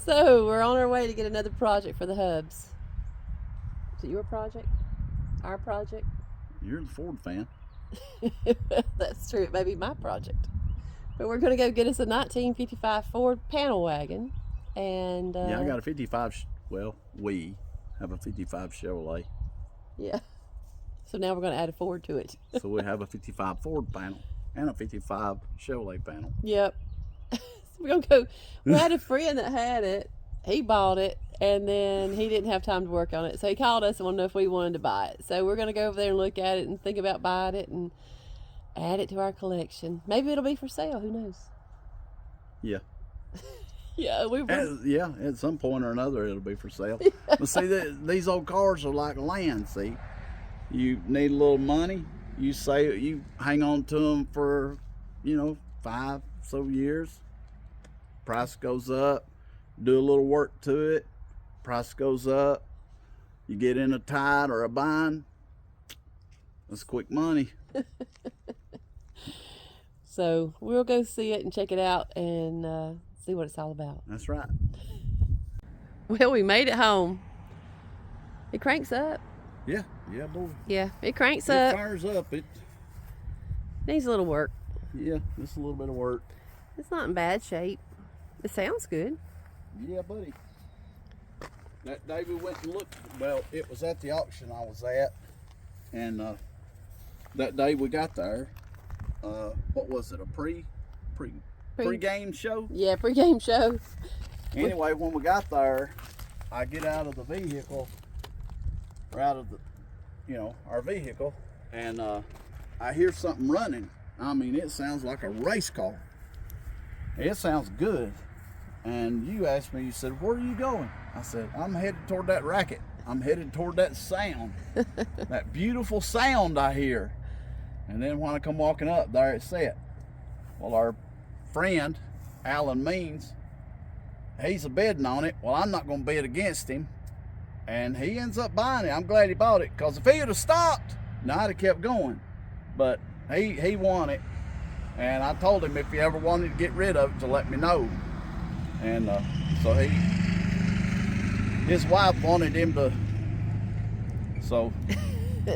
So we're on our way to get another project for the hubs. Is it your project? Our project? You're the Ford fan. That's true. It may be my project. But we're going to go get us a 1955 Ford Panel Wagon. And Yeah, I got a 55. Well, we have a 55 Chevrolet. Yeah. So now we're going to add a Ford to it. So we have a 55 Ford panel and a 55 Chevrolet panel. Yep. So we're going to go. We had a friend that had it. He bought it, and then he didn't have time to work on it. So he called us and wanted to know if we wanted to buy it. So we're going to go over there and look at it and think about buying it and add it to our collection. Maybe it'll be for sale. Who knows? Yeah. Yeah, at some point or another it'll be for sale. But see, these old cars are like land. See, you need a little money, you hang on to them for 5 so years, price goes up, do a little work to it, price goes up, you get in a tide or a bind, that's quick money. So we'll go see it and check it out and see what it's all about. That's right. Well, we made it home. It cranks up. Yeah, boy. Yeah, it cranks It up. fires up. It Needs a little work. Yeah, just a little bit of work. It's not in bad shape. It sounds good. Yeah, buddy. That day we went and looked. Well, it was at the auction I was at, and that day we got there. What was it? A pre-game show? Yeah, pre-game show. Anyway, when we got there, I get out of the vehicle, or out of the, our vehicle, and I hear something running. I mean, it sounds like a race car. It sounds good. And you asked me, you said, where are you going? I said, I'm headed toward that racket. I'm headed toward that sound, that beautiful sound I hear. And then when I come walking up, there it sat. Well, our friend, Alan Means, he's a bidding on it. Well, I'm not going to bid against him. And he ends up buying it. I'm glad he bought it, because if he would have stopped, now I'd have kept going. But he won it. And I told him if he ever wanted to get rid of it to let me know. And so his wife wanted him to, so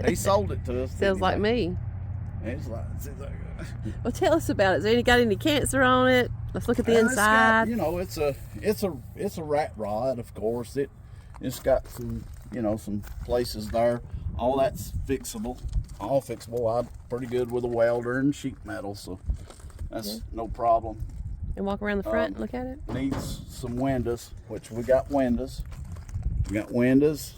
he sold it to us. Sounds like me. It's like, well, tell us about it. Is it got any cancer on it? Let's look at the inside. It's a rat rod, of course. It's got some, some places there. All that's fixable. All fixable. I'm pretty good with a welder and sheet metal, so that's no problem. And walk around the front and look at it. Needs some windows, which we got windows. We got windows.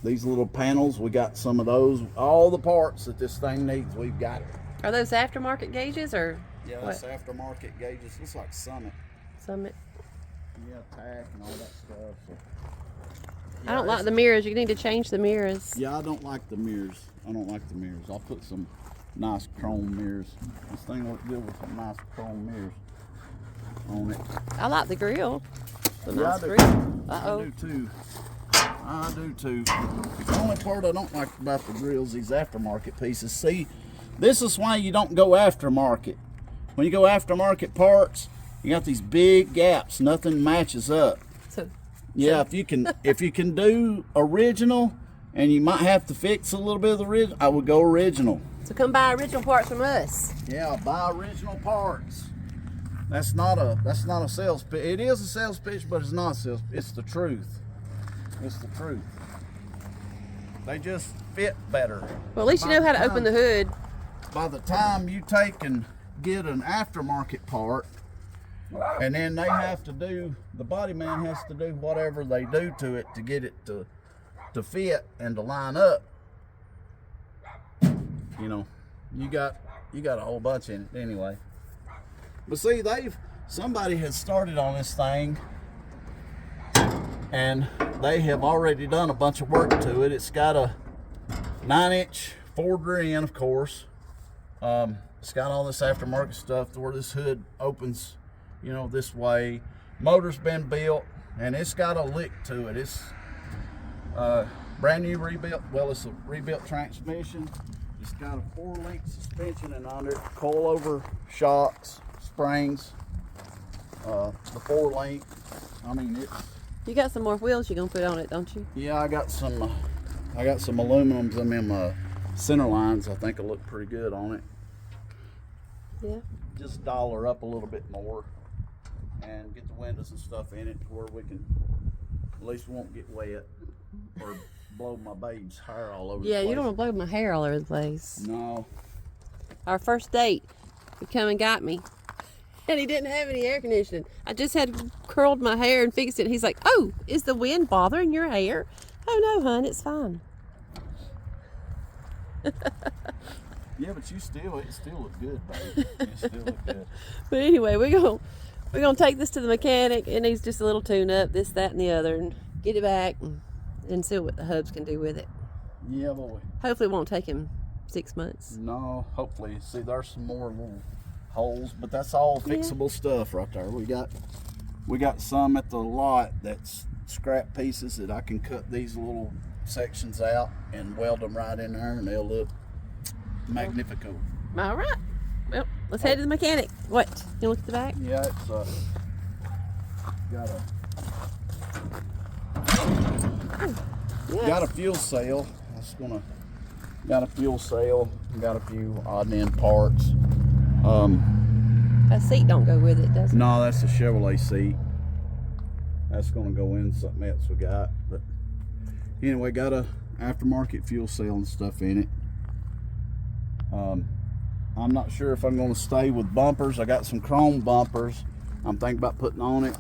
These little panels, we got some of those. All the parts that this thing needs, we've got it. Are those aftermarket gauges or? Yeah, that's aftermarket gauges. Looks like Summit. Summit. Yeah, tack and all that stuff. So. Yeah, I don't like the mirrors. You need to change the mirrors. Yeah, I don't like the mirrors. I'll put some nice chrome mirrors. This thing looks good with some nice chrome mirrors on it. I like the grill. I do too. The only part I don't like about the grills, these aftermarket pieces. See, this is why you don't go aftermarket. When you go aftermarket parts, you got these big gaps. Nothing matches up. If you can do original, and you might have to fix a little bit of the original, I would go original. So come buy original parts from us. Yeah, buy original parts. That's not a sales pitch. It is a sales pitch, but it's not a sales. It's the truth. It's the truth. They just fit better. Well, at least you know how to open the hood. By the time you take and get an aftermarket part, and then they have to do, the body man has to do whatever they do to it to get it to fit and to line up. You got a whole bunch in it anyway. But see, somebody has started on this thing, and they have already done a bunch of work to it. It's got a 9-inch Ford rear end, of course. It's got all this aftermarket stuff to where this hood opens, this way. Motor's been built, and it's got a lick to it. It's brand new rebuilt. Well, it's a rebuilt transmission. It's got a 4-link suspension and under it, coil over shocks, springs. the 4-link. I mean, it's. You got some more wheels you're gonna put on it, don't you? Yeah, I got some aluminums in them center lines. I think will look pretty good on it. Yeah. Just dollar up a little bit more and get the windows and stuff in it to where we can, at least won't get wet or blow my babe's hair all over the place. Yeah, you don't want to blow my hair all over the place. No. Our first date, he come and got me, and he didn't have any air conditioning. I just had curled my hair and fixed it. He's like, "Oh, is the wind bothering your hair?" "Oh no, hon, it's fine." Yeah, but it still look good, babe. It still look good. But anyway, we're gonna take this to the mechanic. It needs just a little tune up, this, that, and the other, and get it back and see what the hubs can do with it. Yeah, boy. Hopefully, it won't take him 6 months. No, hopefully. See, there's some more little holes, but that's all fixable stuff right there. We got some at the lot that's scrap pieces that I can cut these little sections out and weld them right in there, and they'll look magnifico. All right. Well, let's head to the mechanic. What? You look at the back? Yeah, it's got a fuel cell. Got a fuel cell. Got a few odd and end parts. A seat don't go with it, does it? No, that's a Chevrolet seat. That's gonna go in something else we got. But anyway, got a aftermarket fuel cell and stuff in it. I'm not sure if I'm gonna stay with bumpers. I got some chrome bumpers I'm thinking about putting on it,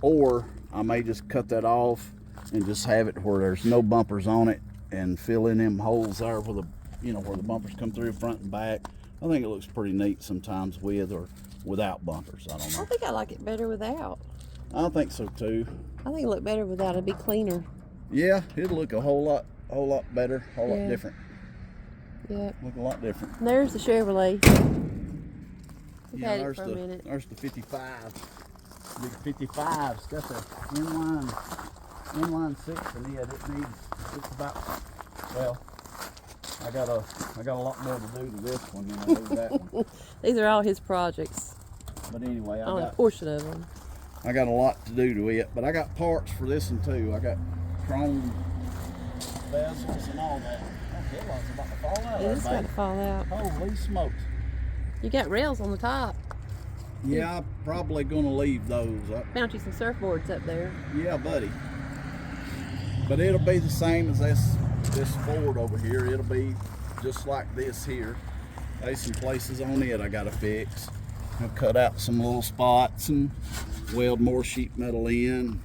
or I may just cut that off and just have it where there's no bumpers on it and fill in them holes there where where the bumpers come through front and back. I think it looks pretty neat sometimes with or without bumpers. I don't know. I think I like it better without. I think so too. I think it look better without. It'd be cleaner. Yeah, it'll look a whole lot better, a whole lot different. Yep. Look a lot different. And there's the Chevrolet. We've had it for a minute. There's the 55. The 55's got the inline 6 in it. It's about, well, I got a lot more to do to this one than I do that one. These are all his projects. But anyway, Only a portion of them. I got a lot to do to it, but I got parts for this one too. I got chrome bezels and all that. I feel like it's about to fall out. It is about to fall out. Holy smokes. You got rails on the top. Yeah, I'm probably gonna leave those up. Found you some surfboards up there. Yeah, buddy. But it'll be the same as this Ford over here. It'll be just like this here. There's some places on it I gotta fix. I'll cut out some little spots and weld more sheet metal in.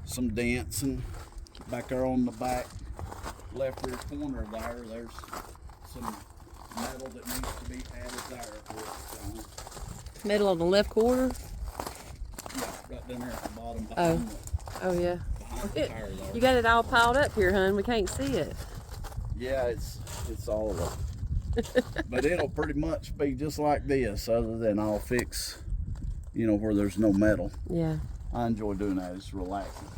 Some dents, and back there on the back left rear corner there's some metal that needs to be added there. Metal on the left quarter? Yeah, right down there at the bottom. Oh yeah. Behind the tire there. You got it all piled up here, hon. We can't see it. Yeah, it's all of it. But it'll pretty much be just like this, other than I'll fix, where there's no metal. Yeah. I enjoy doing that. It's relaxing.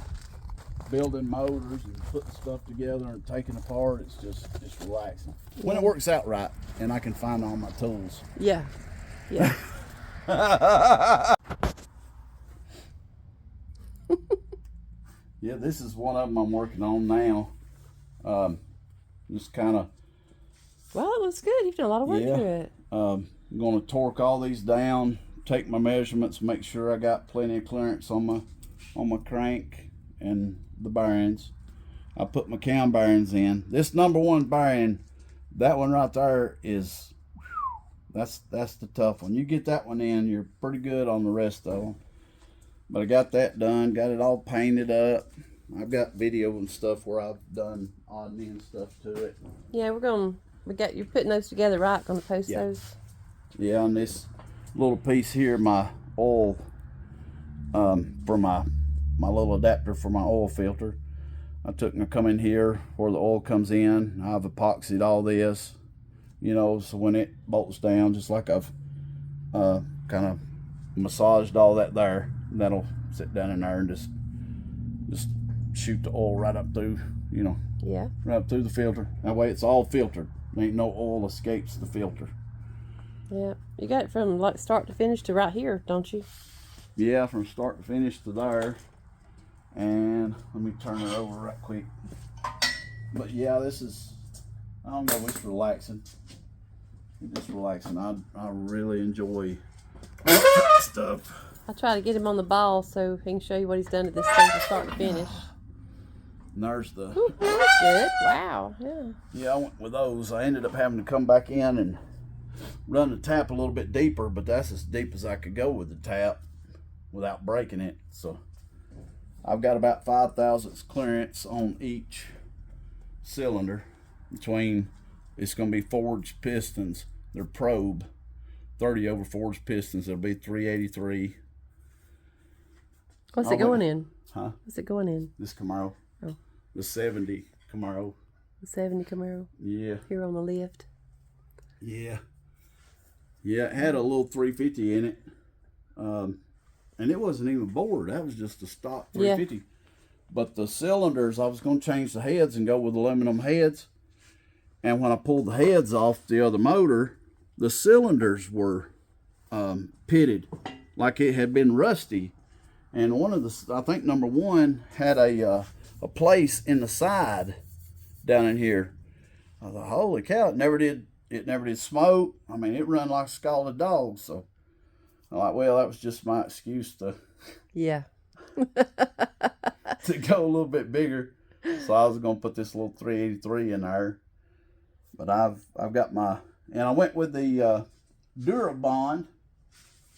Building motors and putting stuff together and taking apart, it's relaxing. When it works out right and I can find all my tools. Yeah. Yeah. Yeah, this is one of them I'm working on now. Just kind of. Well, it looks good. You've done a lot of work to it. I'm going to torque all these down, take my measurements, make sure I got plenty of clearance on my crank and the bearings. I put my cam bearings in. This #1 bearing, that one right there is, that's the tough one. You get that one in, you're pretty good on the rest of them. But I got that done, got it all painted up. I've got video and stuff where I've done odd and end stuff to it. Yeah, you're putting those together, right? Gonna post those. Yeah, on this little piece here, my oil, for my little adapter for my oil filter. I come in here where the oil comes in. I've epoxied all this, so when it bolts down, just like I've kind of massaged all that there, that'll sit down in there and just shoot the oil right up through, Yeah. right up through the filter. That way it's all filtered. There ain't no oil escapes the filter. Yeah. You got it from like start to finish to right here, don't you? Yeah, from start to finish to there. And let me turn it over right quick. But yeah, this is, I don't know, it's relaxing. It's just relaxing. I really enjoy stuff. I try to get him on the ball so he can show you what he's done to this thing from start to finish. And there's the... Ooh, that's good. Wow. Yeah. Yeah, I went with those. I ended up having to come back in and run the tap a little bit deeper, but that's as deep as I could go with the tap without breaking it. So I've got about 5 thousandths clearance on each cylinder between, it's going to be forged pistons. They're probe 30 over forged pistons. It'll be 383. What's it going in? Huh? What's it going in? This Camaro. Oh. The 70 Camaro. The 70 Camaro. Yeah. Here on the lift. Yeah. Yeah, it had a little 350 in it. And it wasn't even bored. That was just a stock 350. Yeah. But the cylinders, I was going to change the heads and go with aluminum heads. And when I pulled the heads off the other motor, the cylinders were pitted like it had been rusty. And one of the, I think number one had a place in the side down in here. I thought, holy cow, it never did smoke. I mean, it run like a scalded dog. So I'm like, well, that was just my excuse to to go a little bit bigger. So I was gonna put this little 383 in there. But I've got my, and I went with the Durabond.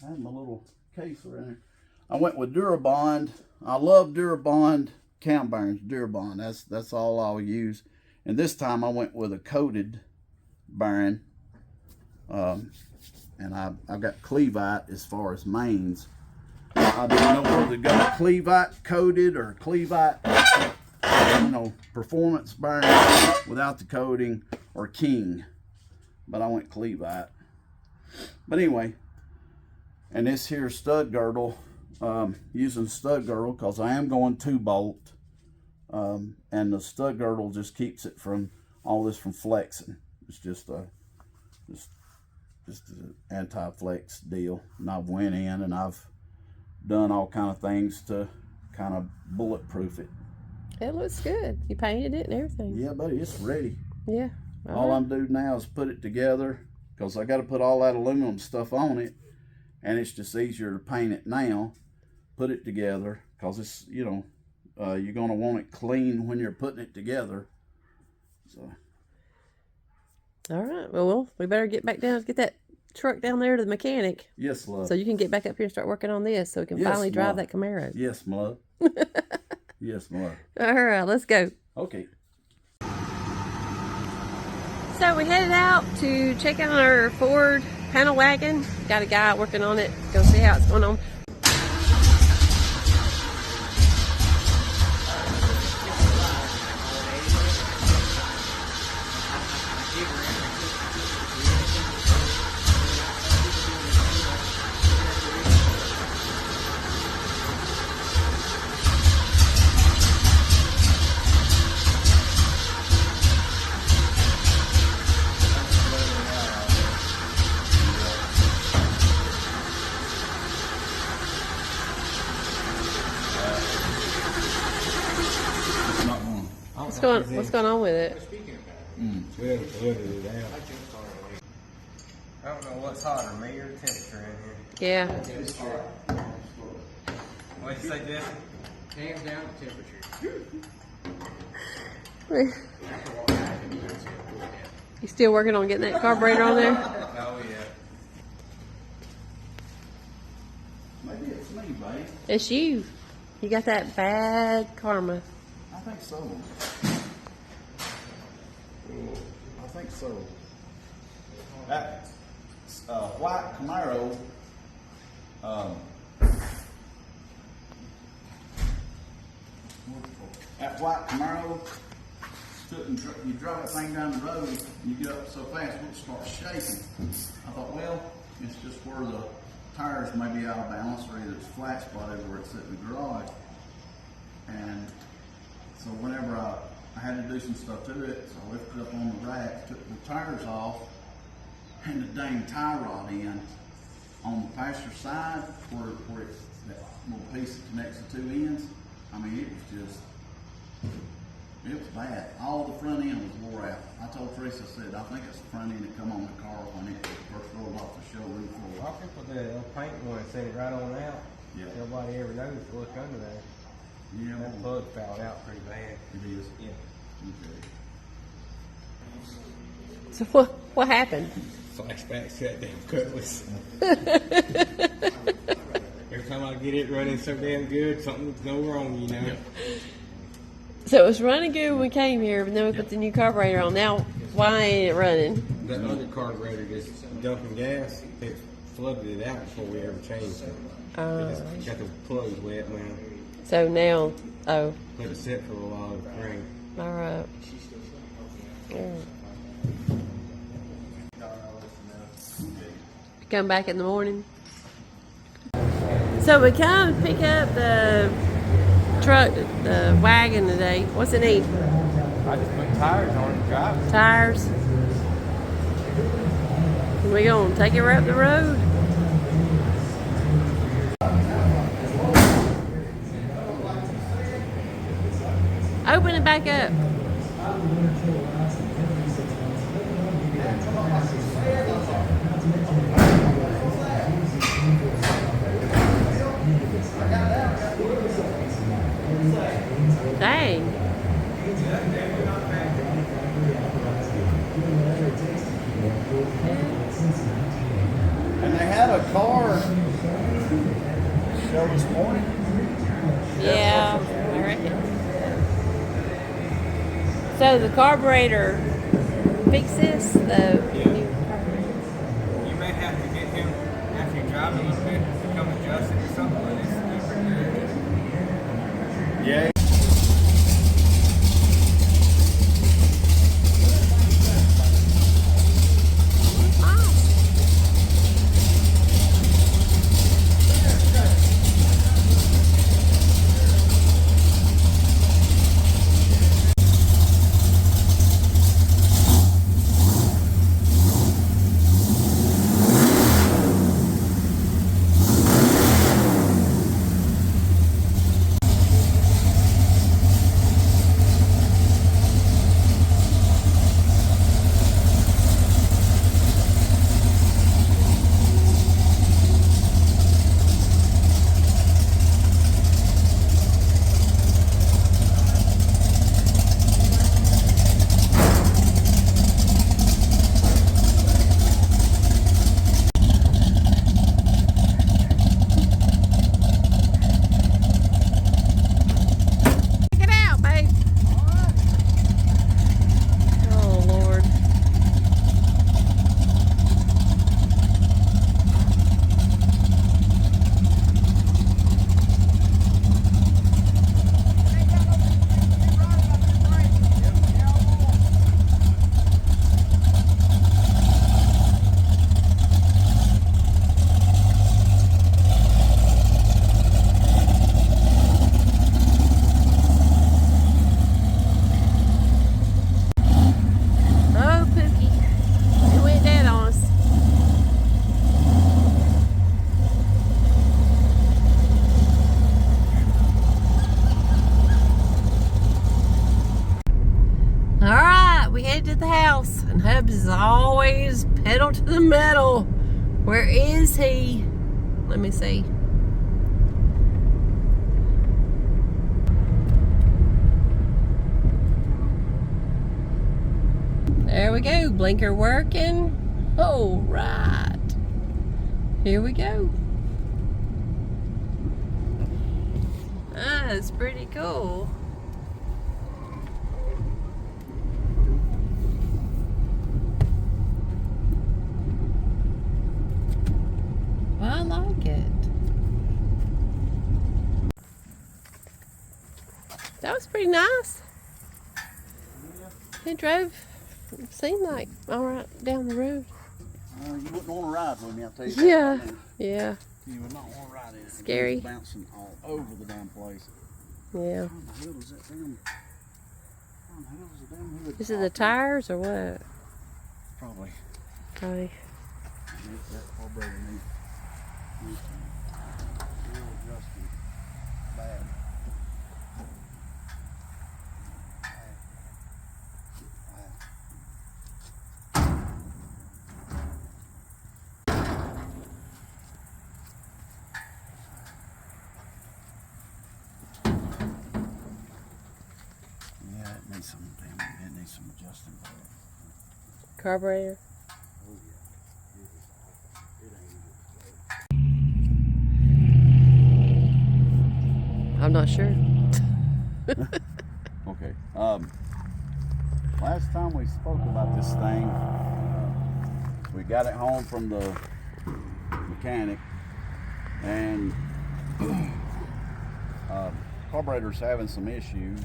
I have my little case around here. I went with Durabond. I love Durabond cam bearings. Durabond. That's all I'll use. And this time I went with a coated bearing. And I've got Clevite as far as mains. I didn't know whether to go Clevite coated or Clevite, performance bearing without the coating, or King. But I went Clevite. But anyway, and this here stud girdle, using stud girdle because I am going 2-bolt, and the stud girdle just keeps it from all this from flexing. It's just an anti-flex deal. And I've went in and I've done all kind of things to kind of bulletproof it. It looks good. You painted it and everything. Yeah, buddy, it's ready. Yeah. All I'm doing now is put it together because I got to put all that aluminum stuff on it, and it's just easier to paint it now. Put it together because it's, you're going to want it clean when you're putting it together. So. All right. Well, we better get back down. Get that truck down there to the mechanic. Yes, love. So you can get back up here and start working on this so we can finally drive that Camaro. Yes, my love. Yes, my love. All right, let's go. Okay. So we headed out to check out our Ford Panel Wagon. Got a guy working on it. Go see how it's going on. What's going on with it? I don't know what's hotter, me or the temperature in here. Yeah. What'd you say, Jesse? Hands down the temperature. You still working on getting that carburetor on there? Oh, yeah. Maybe it's me, babe. It's you. You got that bad karma. I think so. I think so. That white Camaro, that white Camaro, you drive that thing down the road, you get up so fast, it starts shaking. I thought, well, it's just where the tires may be out of balance, or either it's flat spot everywhere it's sitting in the garage. And so whenever I had to do some stuff to it, so I lifted it up on the rack, took the tires off, and the dang tie rod in on the passenger side where it's, that piece that connects the two ends. I mean, it was bad. All the front end was wore out. I told Teresa, I said, I think it's the front end that come on the car when it first rolled off the showroom floor. I think with the paint one, send it right on out. Yeah. Nobody ever knows to look under there. Yeah, That plug fouled out pretty bad. it is. Yeah. Okay. So what happened? Flashback shutdown cutlass. Every time I get it running so damn good, something would go wrong, you know. So it was running good when we came here, but then we put the new carburetor on. Now, why ain't it running? The other carburetor just dumping gas. It flooded it out before we ever changed it. It just got the plugs wet now. So now, oh, Let it sit for a while to rain. all right. Yeah. Come back in the morning. So we come pick up the truck, the wagon today. What's it need? I just put tires on it and drive it. Tires. We gonna take it right up the road. Open it back up. Dang. And they had a car show this morning. Yeah, I reckon. So the carburetor fixes the new carburetor. You may have to get him, after you drive a little bit, to come adjust it or something like this. Yeah. To the house, and Hubs is always pedal to the metal. Where is he? Let me see. There we go. Blinker working. All right. Here we go. That's pretty cool. I like it. That was pretty nice. It drove, seemed like, all right down the road. You wouldn't want to ride with me, I'll tell you. Yeah, that. yeah. You would not want to ride it. Scary. It was bouncing all over the damn place. Yeah. How in the hell is that damn? How in the hell is the damn hood? This is the tires or what? Probably. Probably. That carburetor needs real adjusting. needs some, damn it, it needs some adjusting. Carburetor. Oh yeah. It ain't I'm not sure. okay. Last time we spoke about this thing, we got it home from the mechanic, and carburetor's having some issues.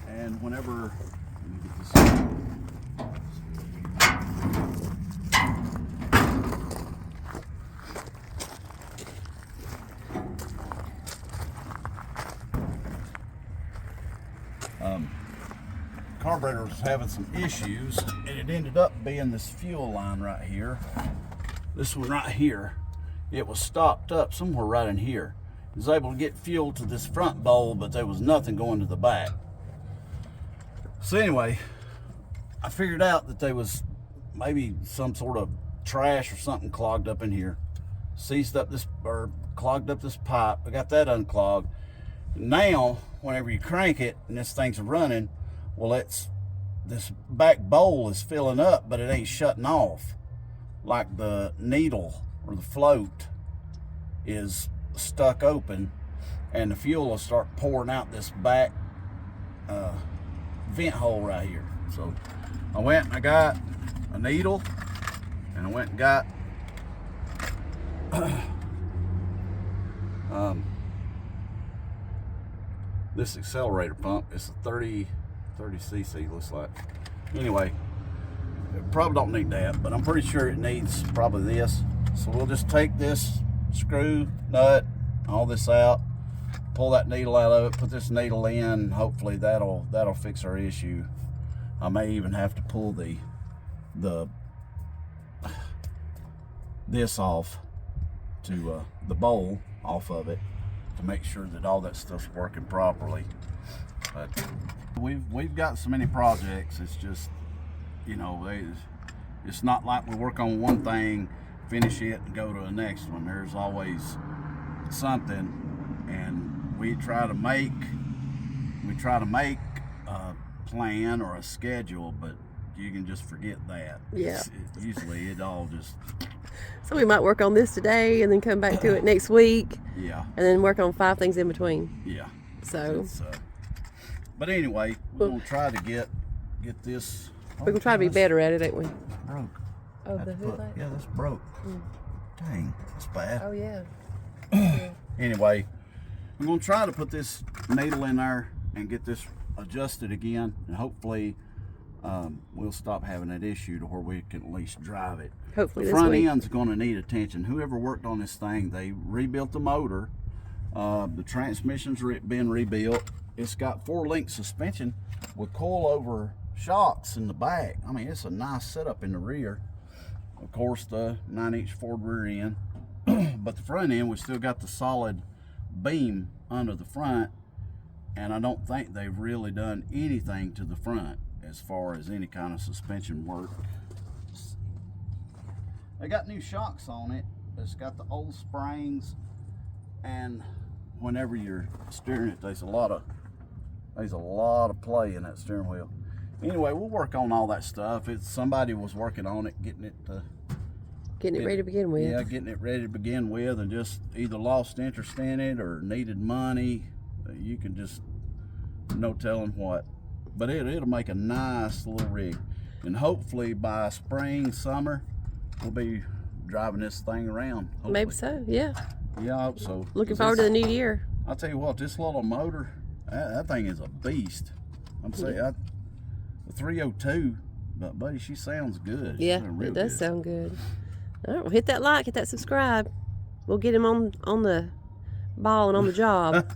And whenever, let me get this. Carburetor's having some issues, and it ended up being this fuel line right here. This one right here, it was stopped up somewhere right in here. It was able to get fuel to this front bowl, but there was nothing going to the back. So anyway, I figured out that there was maybe some sort of trash or something clogged up in here. Seized up this, or clogged up this pipe. I got that unclogged. Now, whenever you crank it and this thing's running, well, this back bowl is filling up, but it ain't shutting off. Like the needle or the float is stuck open, and the fuel will start pouring out this back vent hole right here. So I went and I got a needle, and I went and got this accelerator pump. It's a 30 cc, looks like. Anyway, it probably don't need that, but I'm pretty sure it needs probably this. So we'll just take this screw, nut, all this out, pull that needle out of it, put this needle in. Hopefully that'll fix our issue. I may even have to pull this off to the bowl off of it to make sure that all that stuff's working properly. But we've got so many projects. It's just, you know, it's not like we work on one thing, finish it, and go to the next one. There's always something, and we try to make a plan or a schedule, but you can just forget that. Yeah. Usually it all just. So we might work on this today and then come back to it next week. Yeah. And then work on 5 things in between. Yeah. So. But anyway, we're gonna try to get this. We're gonna try to be better at it, ain't we? Broke. Oh, the hood light? Yeah, that's broke. Dang, that's bad. Oh, yeah. Anyway, we're gonna try to put this needle in there and get this adjusted again, and hopefully we'll stop having that issue to where we can at least drive it. Hopefully the this front week. end's gonna need attention. Whoever worked on this thing, they rebuilt the motor. The transmission's been rebuilt. It's got 4-link suspension with coil-over shocks in the back. I mean, it's a nice setup in the rear. Of course, the 9-inch Ford rear end. But the front end, we still got the solid beam under the front, and I don't think they've really done anything to the front as far as any kind of suspension work. They got new shocks on it. It's got the old springs, and whenever you're steering it, there's a lot of play in that steering wheel. Anyway, we'll work on all that stuff. Somebody was working on it, getting it ready to begin with. Yeah, getting it ready to begin with, and just either lost interest in it or needed money. You can just no telling what. But it'll make a nice little rig, and hopefully by spring, summer, we'll be driving this thing around. Hopefully. Maybe so. Yeah. Yeah, I hope so. Looking forward to the new year. I'll tell you what, this little motor, that thing is a beast. I'm saying, the 302, but buddy, she sounds good. Yeah, it does sound good. All right, well, hit that like, hit that subscribe. We'll get him on the ball and on the job.